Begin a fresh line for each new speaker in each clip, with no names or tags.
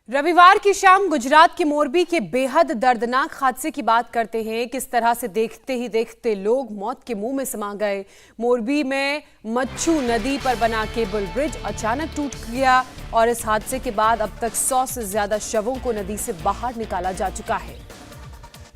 रविवार की शाम गुजरात के मोरबी के बेहद दर्दनाक हादसे की बात करते हैं। किस तरह से देखते ही देखते लोग मौत के मुंह में समा गए। मोरबी में मच्छू नदी पर बना केबल ब्रिज अचानक टूट गया और इस हादसे के बाद अब तक 100 से ज्यादा शवों को नदी से बाहर निकाला जा चुका है।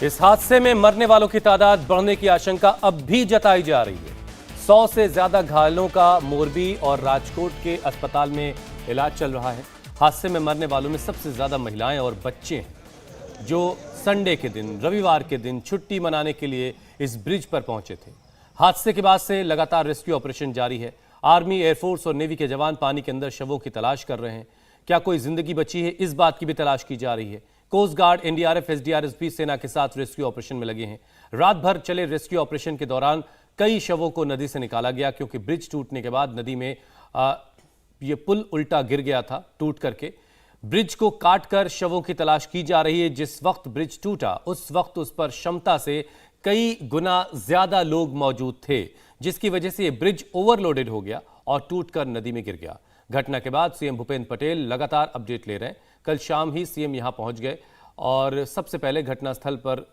इस हादसे में मरने वालों की तादाद बढ़ने की आशंका अब भी जताई जा रही है। 100 से ज्यादा घायलों का मोरबी और राजकोट के अस्पताल में इलाज चल रहा है। हादसे में मरने वालों में सबसे ज्यादा महिलाएं और बच्चे हैं, जो संडे के दिन, रविवार के दिन छुट्टी मनाने के लिए इस ब्रिज पर पहुंचे थे। हादसे के बाद से लगातार रेस्क्यू ऑपरेशन जारी है। आर्मी, एयरफोर्स और नेवी के जवान पानी के अंदर शवों की तलाश कर रहे हैं। क्या कोई जिंदगी बची है, इस बात की भी तलाश की जा रही है। कोस्ट गार्ड, एनडीआरएफ, एसडीआरएफ भी सेना के साथ रेस्क्यू ऑपरेशन में लगे हैं। रात भर चले रेस्क्यू ऑपरेशन के दौरान कई शवों को नदी से निकाला गया, क्योंकि ब्रिज टूटने के बाद नदी में ये पुल उल्टा गिर गया था टूट करके। ब्रिज को काटकर शवों की तलाश की जा रही है। जिस वक्त ब्रिज टूटा उस वक्त उस पर क्षमता से कई गुना ज्यादा लोग मौजूद थे, जिसकी वजह से ये ब्रिज ओवरलोडेड हो गया और टूटकर नदी में गिर गया। घटना के बाद सीएम भूपेंद्र पटेल लगातार अपडेट ले रहे हैं। कल शाम ही सीएम यहां पहुंच गए और सबसे पहले घटनास्थल पर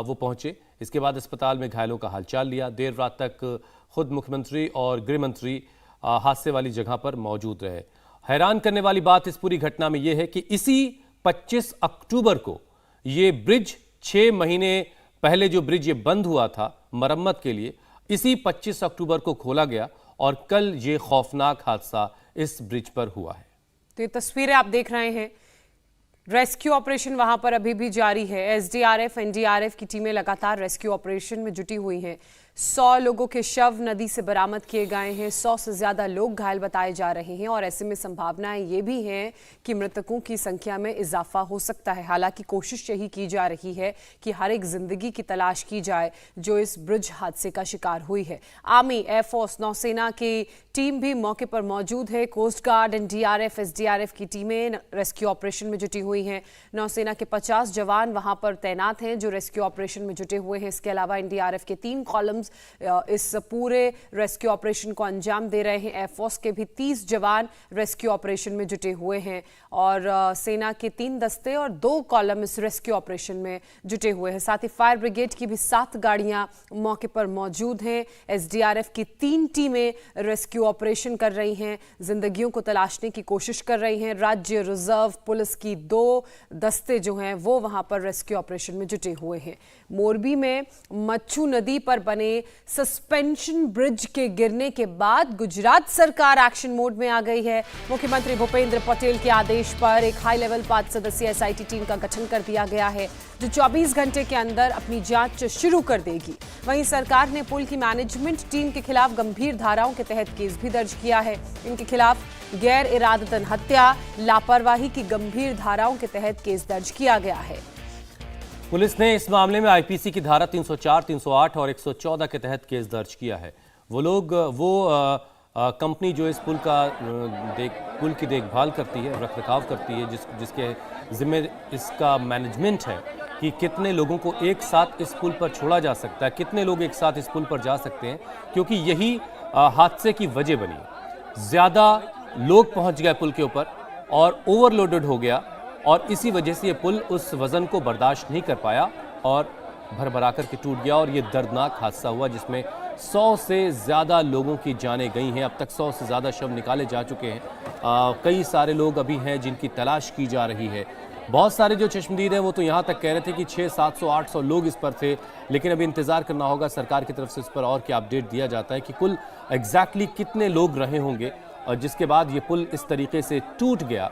वो पहुंचे। इसके बाद अस्पताल में घायलों का हालचाल लिया। देर रात तक खुद मुख्यमंत्री और गृह मंत्री हादसे वाली जगह पर मौजूद रहे। हैरान करने वाली बात इस पूरी घटना में यह है कि इसी 25 अक्टूबर को यह ब्रिज 6 महीने पहले जो ब्रिज ये बंद हुआ था मरम्मत के लिए, इसी 25 अक्टूबर को खोला गया और कल ये खौफनाक हादसा इस ब्रिज पर हुआ है।
तो ये तस्वीरें आप देख रहे हैं। रेस्क्यू ऑपरेशन वहां पर अभी भी जारी है। एसडीआरएफ, एनडीआरएफ की टीमें लगातार रेस्क्यू ऑपरेशन में जुटी हुई हैं। 100 लोगों के शव नदी से बरामद किए गए हैं। 100 से ज्यादा लोग घायल बताए जा रहे हैं और ऐसे में संभावनाएं ये भी हैं कि मृतकों की संख्या में इजाफा हो सकता है। हालांकि कोशिश यही की जा रही है कि हर एक जिंदगी की तलाश की जाए जो इस ब्रिज हादसे का शिकार हुई है। आर्मी, एयरफोर्स, नौसेना की टीम भी मौके पर मौजूद है। कोस्ट गार्ड, एनडीआरएफ, एसडीआरएफ की टीमें रेस्क्यू ऑपरेशन में जुटी हुई हैं। नौसेना के 50 जवान वहां पर तैनात हैं जो रेस्क्यू ऑपरेशन में जुटे हुए हैं। इसके अलावा एनडीआरएफ के 3 कॉलम्स इस पूरे रेस्क्यू ऑपरेशन को अंजाम दे रहे हैं। एयरफोर्स के भी 30 जवान रेस्क्यू ऑपरेशन में जुटे हुए हैं और सेना के 3 दस्ते और 2 कॉलम इस रेस्क्यू ऑपरेशन में जुटे हुए हैं। साथ ही फायर ब्रिगेड की भी 7 गाड़ियां मौके पर मौजूद हैं। एसडीआरएफ की 3 टीमें रेस्क्यू ऑपरेशन कर रही हैं, जिंदगियों को तलाशने की कोशिश कर रही हैं। राज्य रिजर्व पुलिस की 2 दस्ते जो हैं वो वहां पर रेस्क्यू ऑपरेशन में जुटे हुए हैं। मोरबी में मच्छू नदी पर बने सस्पेंशन ब्रिज के गिरने के बाद गुजरात सरकार एक्शन मोड में आ गई है। मुख्यमंत्री भूपेंद्र पटेल के आदेश पर एक हाई लेवल 5 सदस्यीय एसआईटी टीम का गठन कर दिया गया है, जो 24 घंटे के अंदर अपनी जांच शुरू कर देगी। वहीं सरकार ने पुल की मैनेजमेंट टीम के खिलाफ गंभीर धाराओं के तहत केस भी दर्ज किया है। इनके खिलाफ गैर इरादतन हत्या, लापरवाही की गंभीर धाराओं के तहत केस दर्ज किया गया है।
पुलिस ने इस मामले में आईपीसी की धारा 304, 308 और 114 के तहत केस दर्ज किया है। कंपनी जो इस पुल की देखभाल करती है, रखरखाव करती है, जिसके जिम्मे इसका मैनेजमेंट है कि कितने लोगों को एक साथ इस पुल पर छोड़ा जा सकता है, कितने लोग एक साथ इस पुल पर जा सकते हैं, क्योंकि यही हादसे की वजह बनी। ज़्यादा लोग पहुंच गए पुल के ऊपर और ओवरलोडेड हो गया और इसी वजह से ये पुल उस वजन को बर्दाश्त नहीं कर पाया और भरभरा करके टूट गया और ये दर्दनाक हादसा हुआ, जिसमें 100 से ज़्यादा लोगों की जानें गई हैं। अब तक 100 से ज़्यादा शव निकाले जा चुके हैं। कई सारे लोग अभी हैं जिनकी तलाश की जा रही है। बहुत सारे जो चश्मदीद हैं वो तो यहाँ तक कह रहे थे कि 600, 700, 800 लोग इस पर थे, लेकिन अभी इंतज़ार करना होगा सरकार की तरफ से इस पर और क्या अपडेट दिया जाता है कि कुल एग्जैक्टली कितने लोग रहे होंगे और जिसके बाद ये पुल इस तरीके से टूट गया।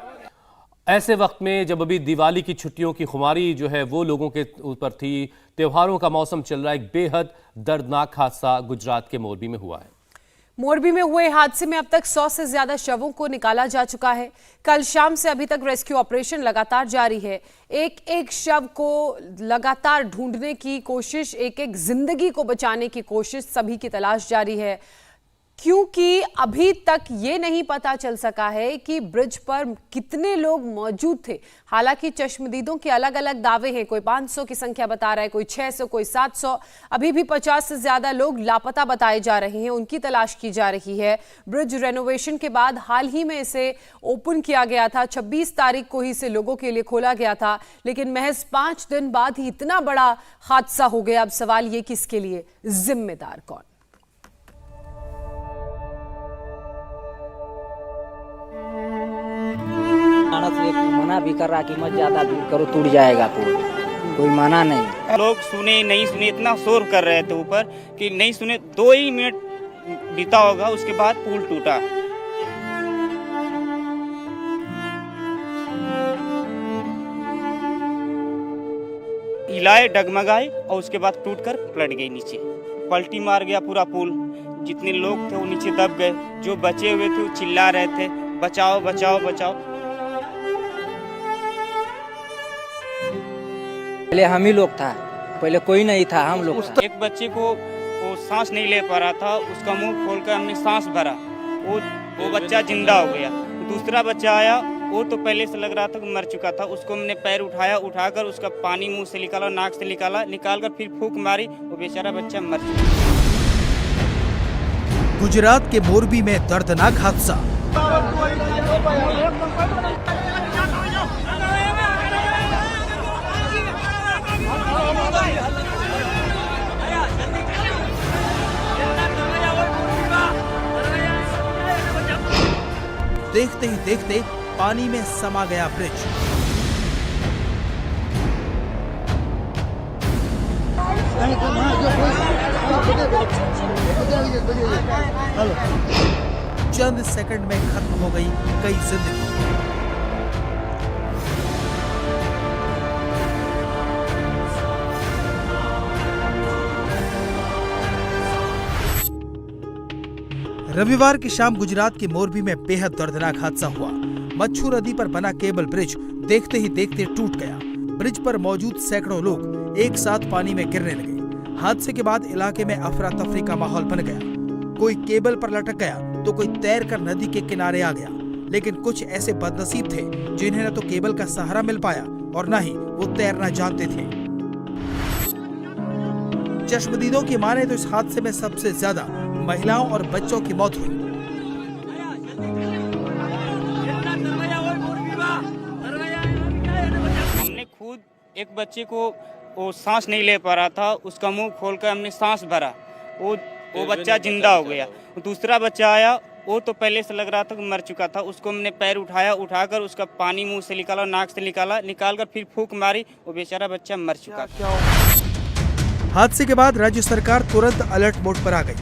ऐसे वक्त में जब अभी दिवाली की छुट्टियों की खुमारी जो है वो लोगों के ऊपर थी, त्योहारों का मौसम चल रहा है, एक बेहद दर्दनाक हादसा गुजरात के मोरबी में हुआ है।
मोरबी में हुए हादसे में अब तक 100 से ज्यादा शवों को निकाला जा चुका है। कल शाम से अभी तक रेस्क्यू ऑपरेशन लगातार जारी है। एक एक शव को लगातार ढूंढने की कोशिश, एक एक जिंदगी को बचाने की कोशिश, सभी की तलाश जारी है। क्योंकि अभी तक ये नहीं पता चल सका है कि ब्रिज पर कितने लोग मौजूद थे। हालांकि चश्मदीदों के अलग अलग दावे हैं, कोई 500 की संख्या बता रहा है, कोई 600, कोई 700। अभी भी 50 से ज्यादा लोग लापता बताए जा रहे हैं, उनकी तलाश की जा रही है। ब्रिज रेनोवेशन के बाद हाल ही में इसे ओपन किया गया था, 26 तारीख को ही इसे लोगों के लिए खोला गया था, लेकिन महज 5 दिन बाद ही इतना बड़ा हादसा हो गया। अब सवाल ये कि इसके लिए जिम्मेदार कौन?
मना भी कर रहा कि मत ज्यादा भीड़ करो, टूट जाएगा पुल, कोई मना नहीं।
लोग सुने नहीं सुने, इतना शोर कर रहे थे ऊपर कि नहीं सुने। 2 ही मिनट बीता होगा, उसके बाद पुल टूटा। हिलाए, डगमगाए और उसके बाद टूटकर पलट गई नीचे। पलटी मार गया पूरा पुल। जितने लोग थे वो नीचे दब गए। जो बचे हुए थे वो चिल्ला रहे थे, बचाओ बचाओ बचाओ।
पहले हम ही लोग था, पहले कोई नहीं था, हम लोग था।
एक बच्चे को वो सांस नहीं ले पा रहा था, उसका मुंह खोलकर हमने सांस भरा, वो बच्चा जिंदा हो गया। दूसरा बच्चा आया, वो तो पहले से लग रहा था कि मर चुका था। उसको हमने पैर उठाया, उठाकर उसका पानी मुंह से निकाला, नाक से निकालकर फिर फूंक मारी, वो बेचारा बच्चा मर चुका।
गुजरात के मोरबी में दर्दनाक हादसा। देखते ही देखते पानी में समा गया ब्रिज। चंद सेकंड में खत्म हो गई कई जिंदगी। रविवार की शाम गुजरात के मोरबी में बेहद दर्दनाक हादसा हुआ। मच्छू नदी पर बना केबल ब्रिज देखते ही देखते टूट गया। ब्रिज पर मौजूद सैकड़ों लोग एक साथ पानी में गिरने लगे। हादसे के बाद इलाके में अफरा तफरी का माहौल बन गया। कोई केबल पर लटक गया तो कोई तैरकर नदी के किनारे आ गया। लेकिन कुछ ऐसे बदनसीब थे जिन्हें न तो केबल का सहारा मिल पाया और न ही वो तैरना जानते थे। चश्मदीदों की माने तो इस हादसे में सबसे ज्यादा महिलाओं और बच्चों की मौत हुई।
हमने खुद एक बच्चे को वो सांस नहीं ले पा रहा था, उसका मुंह खोलकर हमने सांस भरा, वो बच्चा जिंदा हो गया। दूसरा बच्चा आया, वो तो पहले से लग रहा था कि मर चुका था। उसको हमने पैर उठाया, उठाकर उसका पानी मुंह से निकाला, नाक से निकालकर फिर फूंक मारी, वो बेचारा बच्चा मर चुका था।
हादसे के बाद राज्य सरकार तुरंत अलर्ट मोड पर आ गई।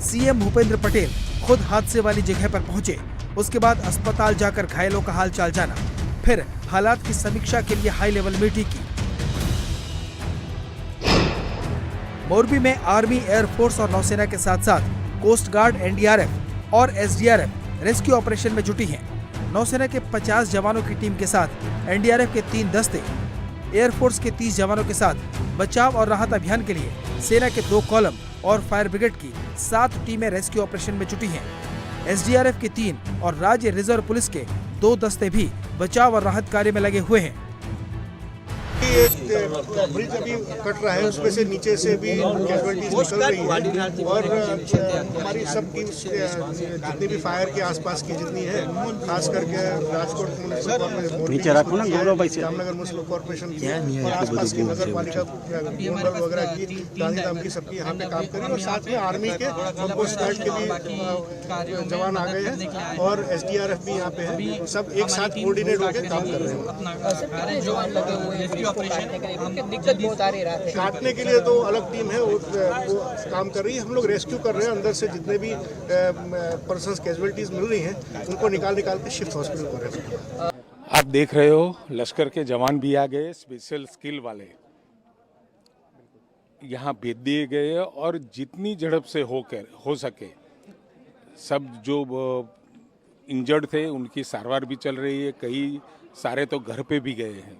सीएम भूपेंद्र पटेल खुद हादसे वाली जगह पर पहुंचे। उसके बाद अस्पताल जाकर घायलों का हालचाल जाना, फिर हालात की समीक्षा के लिए हाई लेवल मीटिंग की। मोरबी में आर्मी, एयरफोर्स और नौसेना के साथ साथ कोस्ट गार्ड, एनडीआरएफ और एसडीआरएफ रेस्क्यू ऑपरेशन में जुटी हैं। नौसेना के 50 जवानों की टीम के साथ एनडीआरएफ के 3 दस्ते, एयरफोर्स के 30 जवानों के साथ बचाव और राहत अभियान के लिए सेना के 2 कॉलम और फायर ब्रिगेड की 7 टीमें रेस्क्यू ऑपरेशन में जुटी हैं। एसडीआरएफ की 3 और राज्य रिजर्व पुलिस के 2 दस्ते भी बचाव और राहत कार्य में लगे हुए हैं।
एक ब्रिज अभी कट रहा है, उसमें से नीचे से भी कैजुअलिटीज निकल रही है और हमारी सब टीम्स जितनी भी फायर के आसपास की जितनी है, खास करके Rajkot municipal corporation, Jamnagar municipal corporation और आसपास की नगर पालिका वगैरह की, गांधीधाम की, सबकी यहाँ पे काम करी। और साथ में आर्मी के और कोस्ट गार्ड के भी जवान आ गए हैं और एसडीआरएफ भी यहाँ पे है। सब एक साथ कोऑर्डिनेट होकर काम कर रहे हैं। काटने के लिए तो अलग टीम है, वो काम कर रही है। हम लोग रेस्क्यू कर रहे हैं। अंदर से जितने भी पर्सन्स कैजुअलिटीज मिल रही हैं, उनको निकाल के शिफ्ट हॉस्पिटल कर रहे हैं।
आप देख रहे हो लश्कर के जवान भी आ गए, स्पेशल स्किल वाले यहाँ भेज दिए गए और जितनी झड़प से हो सके सब जो इंजर्ड थे उनकी सारवार भी चल रही है। कई सारे तो घर पे भी गए हैं,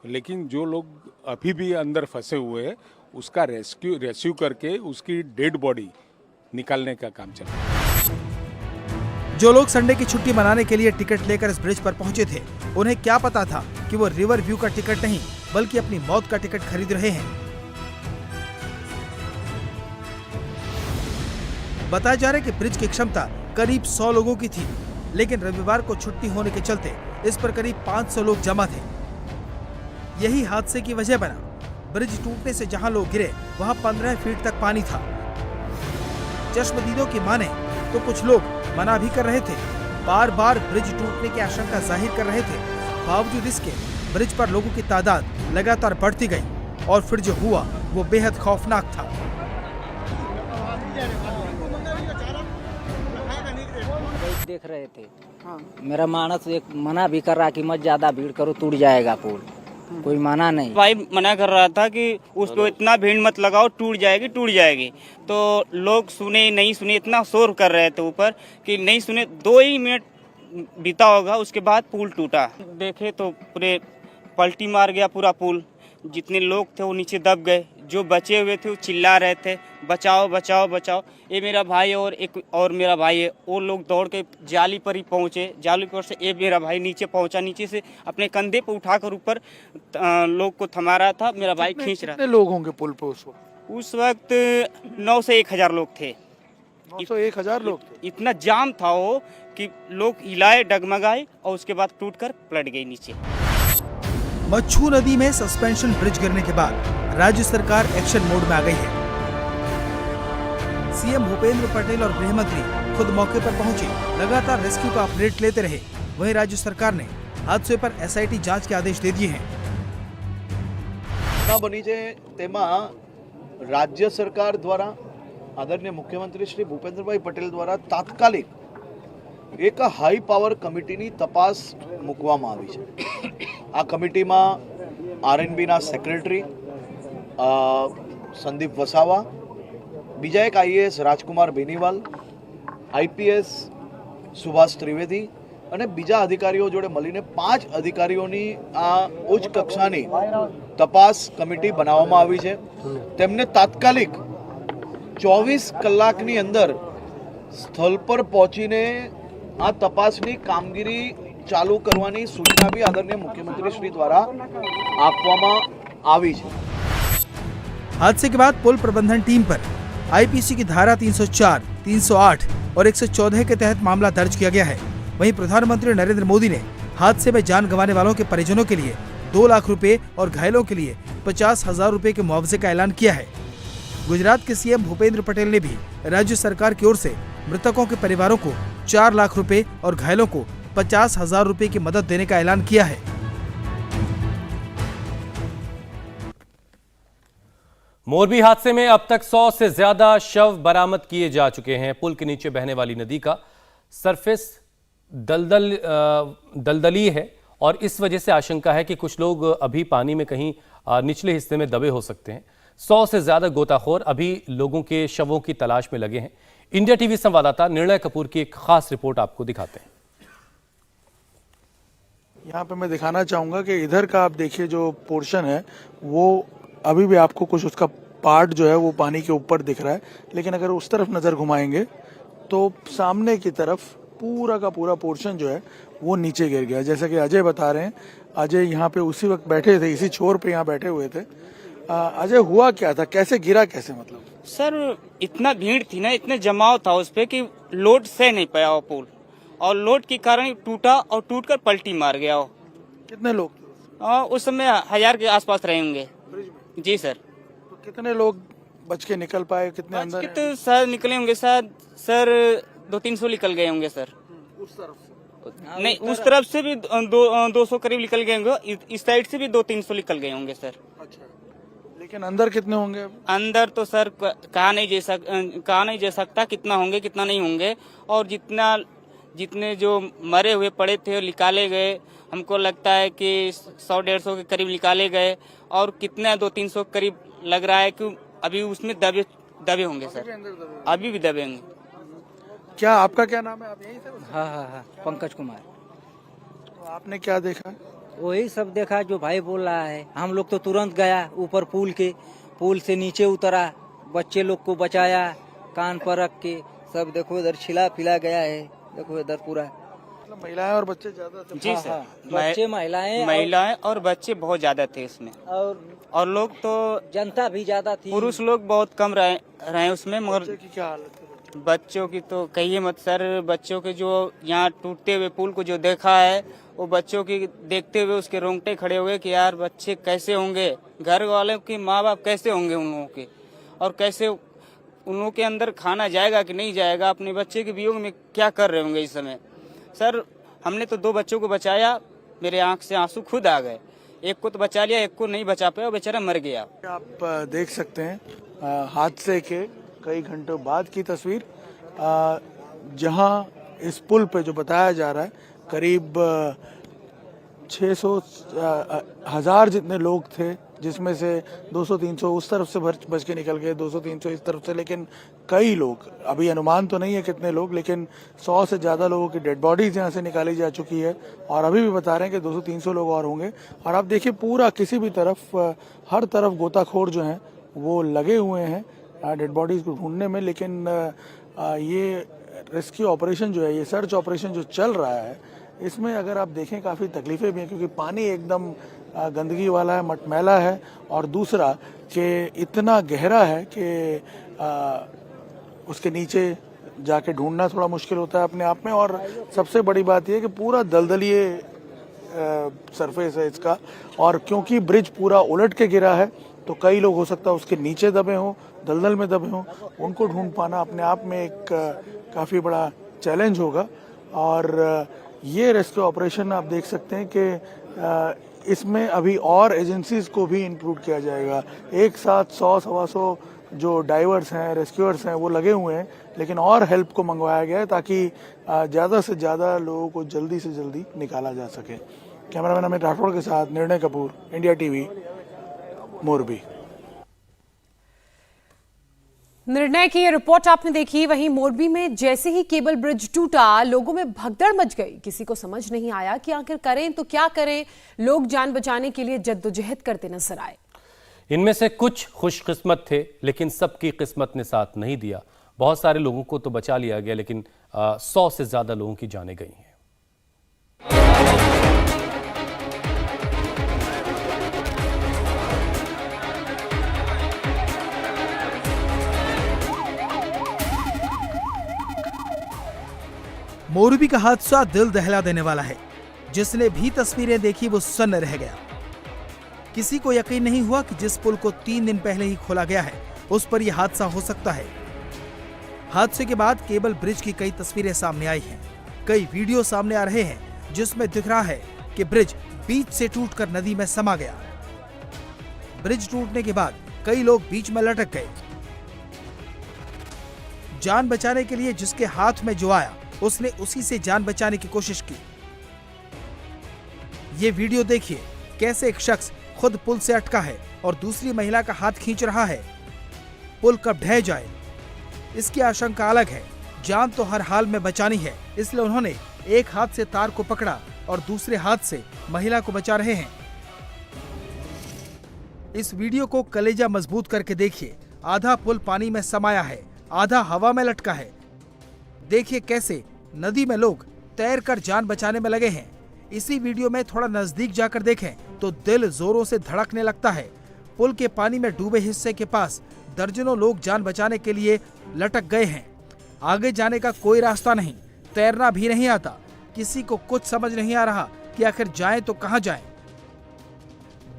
लेकिन जो लोग अभी भी अंदर फंसे हुए हैं उसका रेस्क्यू करके उसकी डेड बॉडी निकालने का काम चल रहा है।
जो लोग संडे की छुट्टी मनाने के लिए टिकट लेकर इस ब्रिज पर पहुंचे थे, उन्हें क्या पता था कि वो रिवर व्यू का टिकट नहीं बल्कि अपनी मौत का टिकट खरीद रहे हैं। बताया जा रहा है कि ब्रिज की क्षमता करीब 100 लोगों की थी, लेकिन रविवार को छुट्टी होने के चलते इस पर करीब 500 लोग जमा थे। यही हादसे की वजह बना। ब्रिज टूटने से जहां लोग गिरे वहां 15 फीट तक पानी था। चश्मदीदों की माने तो कुछ लोग मना भी कर रहे थे, बार बार ब्रिज टूटने की आशंका जाहिर कर रहे थे। बावजूद इसके ब्रिज पर लोगों की तादाद लगातार बढ़ती गई और फिर जो हुआ वो बेहद खौफनाक था।
देख रहे थे, मेरा मानस एक मना भी कर रहा कि मत ज्यादा भीड़ करो, टूट जाएगा पुल। कोई माना नहीं।
भाई मना कर रहा था कि उसको इतना भीड़ मत लगाओ, टूट जाएगी। तो लोग सुने नहीं सुने, इतना शोर कर रहे थे ऊपर कि नहीं सुने। 2 ही मिनट बीता होगा, उसके बाद पुल टूटा। देखे तो पूरे पलटी मार गया पूरा पुल। जितने लोग थे वो नीचे दब गए, जो बचे हुए थे वो चिल्ला रहे थे बचाओ बचाओ बचाओ। ये मेरा भाई और एक और मेरा भाई है, वो लोग दौड़ के जाली पर ही पहुंचे। जाली पर से ये मेरा भाई नीचे पहुंचा, नीचे से अपने कंधे पर उठाकर ऊपर लोग को थमा रहा था। मेरा भाई खींच रहा था।
कितने लोग होंगे पुल पे
उस वक्त 9 से 1000 लोग थे।
900-1000 लोग थे।
इतना जाम था वो कि लोग हिलाए डगमगाए और उसके बाद टूटकर पलट गए नीचे।
मच्छू नदी में सस्पेंशन ब्रिज गिरने के बाद राज्य सरकार एक्शन मोड में आ गई है। सीएम भूपेंद्र पटेल और गृह मंत्री खुद मौके पर पहुंचे, लगातार रेस्क्यू का अपडेट लेते रहे। वहीं राज्य सरकार ने हादसे पर एसआईटी जांच के आदेश दे दिए हैं।
बनी है तेमा राज्य सरकार द्वारा आदरणीय मुख्यमंत्री श्री भूपेन्द्रभाई पटेल द्वारा तात्कालिक एक हाई पावर कमिटीनी तपास મૂકવામાં આવી છે। આ કમિટીમાં આરએનબીના સેક્રેટરી સંદીપ વસાવા, બીજા એક આઈએએસ રાજકુમાર બેનીવાલ, આઈપીએસ સુભાષ ત્રિવેદી અને બીજા અધિકારીઓ જોડે મળીને 5 અધિકારીઓની આ ઉચ્ચ કક્ષાની તપાસ કમિટી બનાવવામાં આવી છે। તેમને તાત્કાલિક 24 કલાકની અંદર સ્થળ પર પહોંચીને આ તપાસની કામગીરી ચાલુ કરવાની સૂચના भी આદરણીય મુખ્યમંत्री श्री द्वारा આપવામાં આવી છે।
हादसे के बाद पुल प्रबंधन टीम पर आईपीसी की धारा 304, 308 और 114 के तहत मामला दर्ज किया गया है। वहीं प्रधानमंत्री नरेंद्र मोदी ने हादसे में जान गंवाने वालों के परिजनों के लिए 2 लाख रुपए और घायलों के लिए 50,000 रुपए के मुआवजे का ऐलान किया है। गुजरात के सीएम भूपेंद्र पटेल ने भी राज्य सरकार की ओर से मृतकों के परिवारों को 4 लाख रुपए और घायलों को 50,000 रुपए की मदद देने का ऐलान किया है।
मोरबी हादसे में अब तक 100 से ज्यादा शव बरामद किए जा चुके हैं। पुल के नीचे बहने वाली नदी का सरफेस दलदली है और इस वजह से आशंका है कि कुछ लोग अभी पानी में कहीं निचले हिस्से में दबे हो सकते हैं। 100 से ज्यादा गोताखोर अभी लोगों के शवों की तलाश में लगे हैं। इंडिया टीवी संवाददाता निर्णय कपूर की एक खास रिपोर्ट आपको दिखाते हैं।
यहाँ पे मैं दिखाना चाहूंगा कि इधर का आप देखिए जो पोर्शन है वो अभी भी आपको कुछ उसका पार्ट जो है वो पानी के ऊपर दिख रहा है, लेकिन अगर उस तरफ नजर घुमाएंगे तो सामने की तरफ पूरा का पूरा पोर्शन जो है वो नीचे गिर गया। जैसा कि अजय बता रहे हैं, अजय यहाँ पे उसी वक्त बैठे थे, इसी छोर पे यहाँ बैठे हुए थे। अजय हुआ क्या था, कैसे गिरा, कैसे मतलब?
सर इतना भीड़ थी ना, इतने जमाव था उस पे कि लोड सह नहीं पाया वो पुल, और लोड के कारण टूटा और टूटकर पलटी मार गया वो।
कितने लोग थे
उस समय? 1000 के आसपास रहे होंगे। जी सर।
तो कितने लोग बच के निकल पाए, कितने अंदर हैं?
तो सर निकले होंगे सर 200-300 निकल गए होंगे सर।
उस तरफ से
नहीं, उस तरफ से भी 200 करीब निकल गए होंगे, इस साइड से भी 200-300 निकल गए होंगे सर।
अच्छा, लेकिन अंदर कितने होंगे?
अंदर तो सर कहा नहीं जा सकता कितना होंगे कितना नहीं होंगे, और जितने जो मरे हुए पड़े थे निकाले गए, हमको लगता है कि 100-150 के करीब निकाले गए, और कितना 200-300 करीब लग रहा है कि अभी उसमें दबे होंगे सर, अभी भी दबे होंगे।
क्या आपका क्या नाम है? आप यहीं से?
हाँ, पंकज कुमार।
तो आपने क्या देखा?
वही सब देखा जो भाई बोल रहा है। हम लोग तो तुरंत गया ऊपर पुल से नीचे उतरा, बच्चे लोग को बचाया, कान पर रख के सब देखो इधर छिला पिला गया है, देखो इधर पूरा।
मतलब महिलाएं और बच्चे ज्यादा थे।
जी सर,
बच्चे
महिलाएं और बच्चे बहुत ज्यादा थे इसमें, और लोग तो
जनता भी ज्यादा थी।
पुरुष लोग बहुत कम रहे उसमें, मगर
बच्चे की क्या हालत है?
बच्चों की तो कहिए मत सर। बच्चों के जो यहाँ टूटते हुए पुल को जो देखा है, वो बच्चों की देखते हुए उसके रोंगटे खड़े हुए कि यार बच्चे कैसे होंगे, घर वालों के माँ बाप कैसे होंगे उन लोगों के, और कैसे उन लोगों के अंदर खाना जाएगा कि नहीं जाएगा, अपने बच्चे के वियोग में क्या कर रहे होंगे इस समय। सर हमने तो 2 बच्चों को बचाया, मेरे आंख से आंसू खुद आ गए। एक को तो बचा लिया, एक को नहीं बचा पाया, बेचारा मर गया।
आप देख सकते हैं हादसे के कई घंटों बाद की तस्वीर, जहां इस पुल पे जो बताया जा रहा है करीब 600,000 जितने लोग थे, जिसमें से 200-300 उस तरफ से बच के निकल गए, 200-300 इस तरफ से। लेकिन कई लोग, अभी अनुमान तो नहीं है कितने लोग, लेकिन 100 से ज्यादा लोगों की डेड बॉडीज यहाँ से निकाली जा चुकी है, और अभी भी बता रहे हैं कि 200-300 लोग और होंगे। और आप देखिए पूरा किसी भी तरफ, हर तरफ गोताखोर जो हैं वो लगे हुए हैं डेड बॉडीज को ढूंढने में। लेकिन ये रेस्क्यू ऑपरेशन जो है, ये सर्च ऑपरेशन जो चल रहा है, इसमें अगर आप देखें काफ़ी तकलीफें भी हैं, क्योंकि पानी एकदम गंदगी वाला है, मटमैला है, और दूसरा कि इतना गहरा है कि उसके नीचे जाके ढूंढना थोड़ा मुश्किल होता है अपने आप में। और सबसे बड़ी बात यह कि पूरा दलदलीय सरफेस है इसका, और क्योंकि ब्रिज पूरा उलट के गिरा है तो कई लोग हो सकता है उसके नीचे दबे हों, दलदल में दबे हों, उनको ढूंढ पाना अपने आप में एक काफ़ी बड़ा चैलेंज होगा। और ये रेस्क्यू ऑपरेशन आप देख सकते हैं कि इसमें अभी और एजेंसीज को भी इंक्लूड किया जाएगा। एक साथ 100-125 जो डाइवर्स हैं, रेस्क्यूअर्स हैं, वो लगे हुए हैं, लेकिन और हेल्प को मंगवाया गया है ताकि ज़्यादा से ज़्यादा लोगों को जल्दी से जल्दी निकाला जा सके। कैमरामैन अमित राठौड़ के साथ निर्णय कपूर, इंडिया टीवी, मोरबी।
निर्णय की ये रिपोर्ट आपने देखी। वहीं मोरबी में जैसे ही केबल ब्रिज टूटा, लोगों में भगदड़ मच गई। किसी को समझ नहीं आया कि आखिर करें तो क्या करें। लोग जान बचाने के लिए जद्दोजहद करते नजर आए।
इनमें से कुछ खुशकिस्मत थे, लेकिन सबकी किस्मत ने साथ नहीं दिया। बहुत सारे लोगों को तो बचा लिया गया, लेकिन 100 से ज्यादा लोगों की जानें गई हैं।
मोरबी का हादसा दिल दहला देने वाला है। जिसने भी तस्वीरें देखी वो सन्न रह गया। किसी को यकीन नहीं हुआ कि जिस पुल को 3 दिन पहले ही खोला गया है, उस पर यह हादसा हो सकता है। हादसे के बाद केबल ब्रिज की कई तस्वीरें सामने आई हैं। कई वीडियो सामने आ रहे हैं जिसमें दिख रहा है कि ब्रिज बीच से टूटकर नदी में समा गया। ब्रिज टूटने के बाद कई लोग बीच में लटक गए। जान बचाने के लिए जिसके हाथ में जो आया, उसने उसी से जान बचाने की कोशिश की। ये वीडियो देखिए, कैसे एक शख्स खुद पुल से अटका है और दूसरी महिला का हाथ खींच रहा है। पुल कब ढह जाए, इसकी आशंका अलग है। जान तो हर हाल में बचानी है, इसलिए उन्होंने एक हाथ से तार को पकड़ा और दूसरे हाथ से महिला को बचा रहे हैं। इस वीडियो को कलेजा मजबूत करके देखिए। आधा पुल पानी में समाया है, आधा हवा में लटका है। देखिए कैसे नदी में लोग तैरकर जान बचाने में लगे हैं। इसी वीडियो में थोड़ा नजदीक जाकर देखें तो दिल जोरों से धड़कने लगता है। पुल के पानी में डूबे हिस्से के पास दर्जनों लोग जान बचाने के लिए लटक गए हैं। आगे जाने का कोई रास्ता नहीं, तैरना भी नहीं आता। किसी को कुछ समझ नहीं आ रहा कि आखिर जाएं तो कहां जाएं।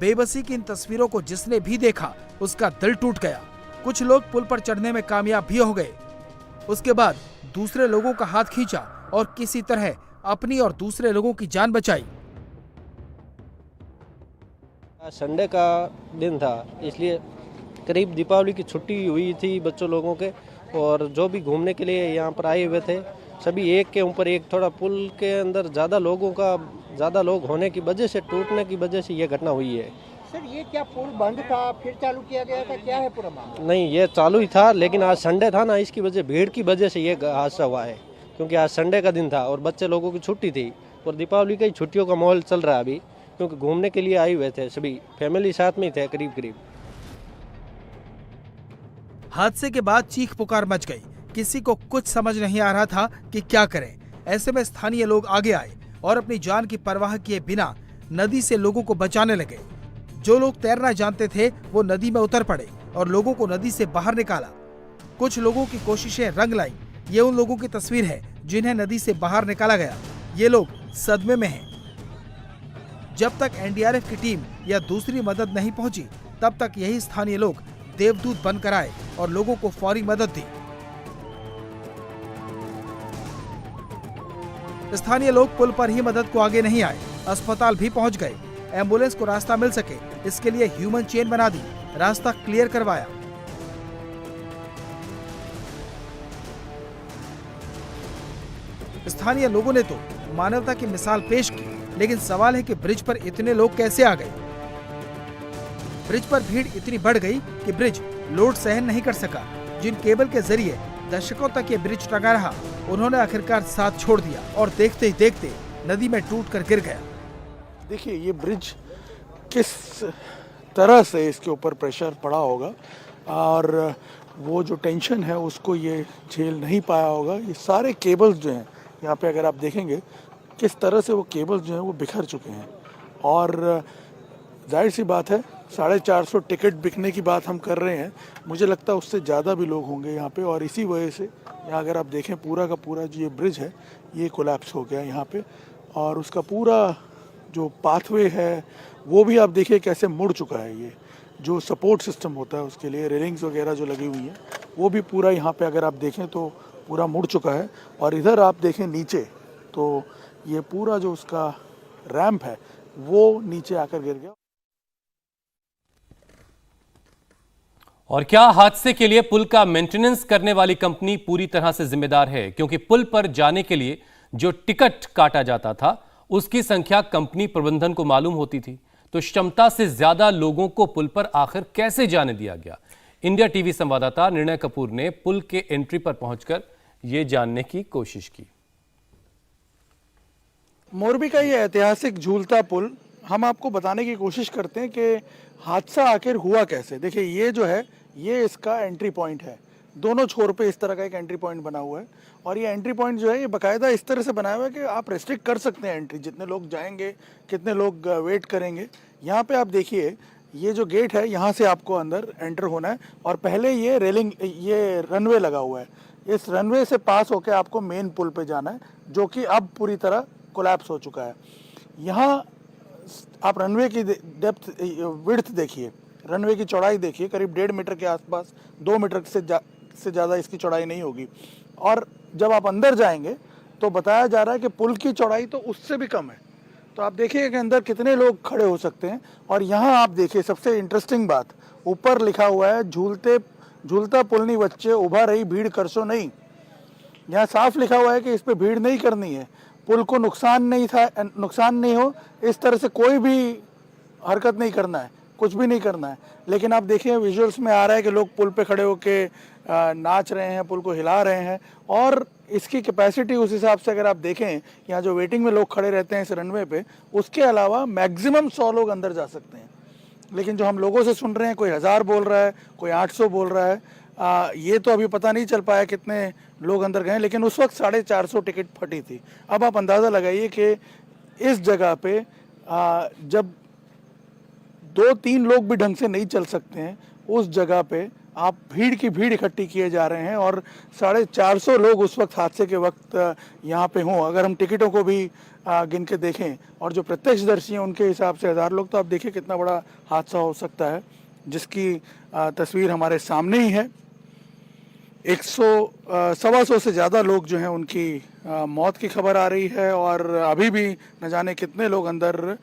बेबसी की इन तस्वीरों को जिसने भी देखा, उसका दिल टूट गया। कुछ लोग पुल पर चढ़ने में कामयाब भी हो गए। उसके बाद दूसरे लोगों का हाथ खींचा और किसी तरह अपनी और दूसरे लोगों की जान बचाई।
संडे का दिन था, इसलिए करीब दीपावली की छुट्टी हुई थी बच्चों लोगों के, और जो भी घूमने के लिए यहाँ पर आए हुए थे सभी एक के ऊपर एक, थोड़ा पुल के अंदर ज़्यादा लोग होने की वजह से, टूटने की वजह से ये घटना हुई है।
सर ये क्या पुल बंद था फिर चालू किया गया था, क्या है पूरा मामला?
नहीं, ये चालू ही था, लेकिन आज संडे था ना, इसकी वजह भीड़ की वजह से ये हादसा हुआ है। क्योंकि आज संडे का दिन था और बच्चे लोगों की छुट्टी थी, और दीपावली की छुट्टियों का माहौल चल रहा है अभी, क्योंकि घूमने के लिए आए हुए थे, सभी फैमिली साथ में ही थे करीब।
हादसे के बाद चीख पुकार मच गई। किसी को कुछ समझ नहीं आ रहा था कि क्या करें। ऐसे में स्थानीय लोग आगे आए और अपनी जान की परवाह किए बिना नदी से लोगों को बचाने लगे। जो लोग तैरना जानते थे वो नदी में उतर पड़े और लोगों को नदी से बाहर निकाला। कुछ लोगों की कोशिशें रंग लाई। ये उन लोगों की तस्वीर है जिन्हें नदी से बाहर निकाला गया। ये लोग सदमे में हैं। जब तक एनडीआरएफ की टीम या दूसरी मदद नहीं पहुंची, तब तक यही स्थानीय लोग देवदूत बनकर आए और लोगों को फौरी मदद दी। स्थानीय लोग पुल पर ही मदद को आगे नहीं आए, अस्पताल भी पहुंच गए। एम्बुलेंस को रास्ता मिल सके इसके लिए ह्यूमन चेन बना दी, रास्ता क्लियर करवाया। स्थानीय लोगों ने तो मानवता की मिसाल पेश की, लेकिन सवाल है कि ब्रिज पर इतने लोग कैसे आ गए। ब्रिज पर भीड़ इतनी बढ़ गई कि ब्रिज लोड सहन नहीं कर सका। जिन केबल के जरिए दशकों तक ये ब्रिज टंगा रहा, उन्होंने आखिरकार साथ छोड़ दिया और देखते ही देखते नदी में टूटकर गिर गया।
देखिए ये ब्रिज किस तरह से इसके ऊपर प्रेशर पड़ा होगा और वो जो टेंशन है उसको ये झेल नहीं पाया होगा। ये सारे केबल्स जो हैं यहाँ पे अगर आप देखेंगे किस तरह से वो केबल्स जो हैं वो बिखर चुके हैं और जाहिर सी बात है 450 टिकट बिकने की बात हम कर रहे हैं। मुझे लगता है उससे ज़्यादा भी लोग होंगे यहाँ पे और इसी वजह से यहाँ अगर आप देखें पूरा का पूरा जो ये ब्रिज है ये कोलैप्स हो गया यहाँ पे और उसका पूरा जो पाथवे है वो भी आप देखिए कैसे मुड़ चुका है। ये जो सपोर्ट सिस्टम होता है उसके लिए रेलिंग्स वगैरह जो लगी हुई हैं वो भी पूरा यहाँ पे अगर आप देखें तो पूरा मुड़ चुका है और इधर आप देखें नीचे तो ये पूरा जो उसका रैंप है वो नीचे आकर गिर गया।
और क्या हादसे के लिए पुल का मेंटेनेंस करने वाली कंपनी पूरी तरह से जिम्मेदार है? क्योंकि पुल पर जाने के लिए जो टिकट काटा जाता था उसकी संख्या कंपनी प्रबंधन को मालूम होती थी, तो क्षमता से ज्यादा लोगों को पुल पर आखिर कैसे जाने दिया गया? इंडिया टीवी संवाददाता निर्णय कपूर ने पुल के एंट्री पर पहुंचकर यह जानने की कोशिश की।
मोरबी का ये ऐतिहासिक झूलता पुल हम आपको बताने की कोशिश करते हैं कि हादसा आखिर हुआ कैसे। देखिए ये जो है ये इसका एंट्री पॉइंट है। दोनों छोर पे इस तरह का एक एंट्री पॉइंट बना हुआ है और ये एंट्री पॉइंट जो है ये बाकायदा इस तरह से बनाया हुआ है कि आप रेस्ट्रिक्ट कर सकते हैं एंट्री, जितने लोग जाएंगे कितने लोग वेट करेंगे। यहाँ पे आप देखिए ये जो गेट है यहाँ से आपको अंदर एंटर होना है और पहले ये रेलिंग ये रनवे लगा हुआ है। इस रनवे से पास होकर आपको मेन पुल पे जाना है जो कि अब पूरी तरह कोलैप्स हो चुका है। यहाँ आप रनवे की डेप्थ विड्थ देखिए, रनवे की चौड़ाई देखिए, करीब 1.5 मीटर के आसपास, 2 मीटर से ज़्यादा इसकी चौड़ाई नहीं होगी। और जब आप अंदर जाएंगे तो बताया जा रहा है कि पुल की चौड़ाई तो उससे भी कम है। तो आप देखिए कि अंदर कितने लोग खड़े हो सकते हैं। और यहाँ आप देखिए सबसे इंटरेस्टिंग बात, ऊपर लिखा हुआ है झूलता पुलनी बच्चे उभा रही भीड़ करसो नहीं। यहाँ साफ लिखा हुआ है कि इस पर भीड़ नहीं करनी है, पुल को नुकसान नहीं हो इस तरह से कोई भी हरकत नहीं करना है, कुछ भी नहीं करना है। लेकिन आप देखिए विजुअल्स में आ रहा है कि लोग पुल पे खड़े होके नाच रहे हैं, पुल को हिला रहे हैं और इसकी कैपेसिटी उस हिसाब से अगर आप देखें यहाँ जो वेटिंग में लोग खड़े रहते हैं इस रनवे पे, उसके अलावा मैक्सिमम 100 लोग अंदर जा सकते हैं। लेकिन जो हम लोगों से सुन रहे हैं कोई 1000 बोल रहा है, कोई 800 बोल रहा है। ये तो अभी पता नहीं चल पाया कितने लोग अंदर गए, लेकिन उस वक्त 450 टिकट फटी थी। अब आप अंदाज़ा लगाइए कि इस जगह पे जब 2-3 लोग भी ढंग से नहीं चल सकते हैं, उस जगह पे आप भीड़ की भीड़ इकट्ठी किए जा रहे हैं और 450 लोग उस वक्त हादसे के वक्त यहाँ पे हों। अगर हम टिकटों को भी गिन के देखें और जो प्रत्यक्षदर्शी हैं उनके हिसाब से 1000 लोग, तो आप देखिए कितना बड़ा हादसा हो सकता है, जिसकी तस्वीर हमारे सामने ही है। 100-125 से ज़्यादा लोग जो हैं उनकी मौत की खबर आ रही है और अभी भी न जाने कितने लोग अंदर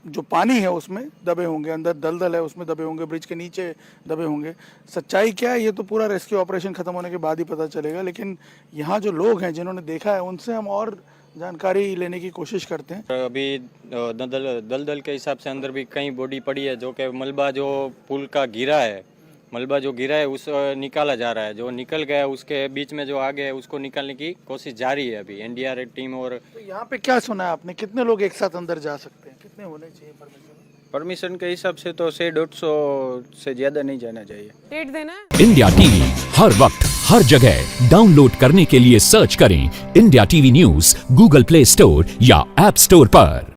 जो पानी है उसमें दबे होंगे, अंदर दलदल है उसमें दबे होंगे, ब्रिज के नीचे दबे होंगे। सच्चाई क्या है ये तो पूरा रेस्क्यू ऑपरेशन ख़त्म होने के बाद ही पता चलेगा। लेकिन यहाँ जो लोग हैं जिन्होंने देखा है उनसे हम और जानकारी लेने की कोशिश करते हैं।
अभी दलदल के हिसाब से अंदर भी कई बॉडी पड़ी है, जो कि मलबा जो पुल का गिरा है, मलबा जो गिरा है उस निकाला जा रहा है। जो निकल गया उसके बीच में जो आगे है उसको निकालने की कोशिश जारी है अभी एनडीआरएफ टीम। और
तो यहाँ पे क्या सुना है आपने, कितने लोग एक साथ अंदर जा सकते हैं, कितने होने चाहिए परमिशन?
परमिशन के हिसाब से तो 150 से ज्यादा नहीं जाना चाहिए।
डेट देना है।
इंडिया टीवी हर वक्त हर जगह डाउनलोड करने के लिए सर्च करें India TV news Google play store या ऐप स्टोर पर।